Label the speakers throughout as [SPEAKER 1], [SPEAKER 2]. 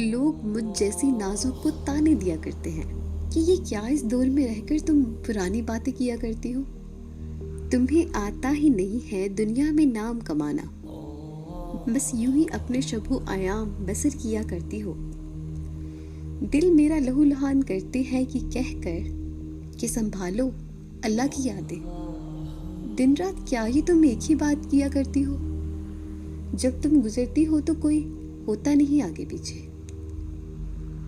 [SPEAKER 1] لوگ مجھ جیسی نازک کو تانے دیا کرتے ہیں کہ یہ کیا اس دور میں رہ کر تم پرانی باتیں کیا کرتی ہو، تمہیں آتا ہی نہیں ہے دنیا میں نام کمانا، بس یوں ہی اپنے شب و ایام بسر کیا کرتی ہو۔ دل میرا لہو لہان کرتے ہیں کہ کہہ کر کہ سنبھالو اللہ کی یادیں، دن رات کیا ہی تم ایک ہی بات کیا کرتی ہو، جب تم گزرتی ہو تو کوئی ہوتا نہیں آگے پیچھے،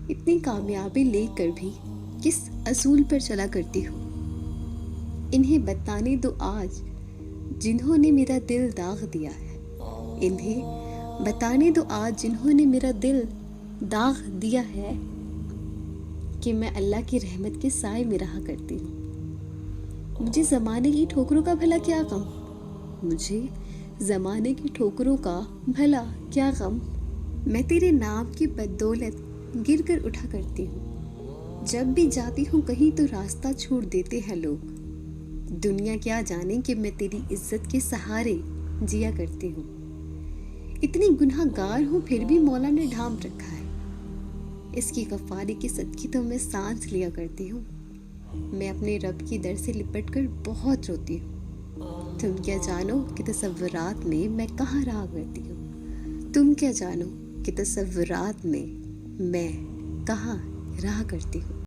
[SPEAKER 1] اتنی کامیابی لے کر بھی کس اصول پر چلا کرتی ہو۔ انہیں بتانے دو آج جنہوں نے میرا دل داغ دیا ہے، انہیں بتانے دو آج جنہوں نے میرا دل داغ دیا ہے کہ میں اللہ کی رحمت کے سائے میں رہا کرتی ہوں۔ مجھے زمانے کی ٹھوکروں کا بھلا کیا غم، مجھے زمانے کی ٹھوکروں کا بھلا کیا غم، میں تیرے نام کی بدولت گر کر اٹھا کرتی ہوں۔ جب بھی جاتی ہوں کہیں تو راستہ چھوڑ دیتے ہیں لوگ، دنیا کیا جانے کہ میں تیری عزت کے سہارے جیا کرتی ہوں۔ اتنی گناہ گار ہوں پھر بھی مولا نے ڈھانپ رکھا ہے، اس کی غفاری کی صدقے تو میں سانس لیا کرتی ہوں۔ میں اپنے رب کی در سے لپٹ کر بہت روتی ہوں۔ تم کیا جانو کہ تصورات میں میں کہاں رہا کرتی ہوں، تم کیا جانو کہ تصورات میں میں کہاں رہا کرتی ہوں۔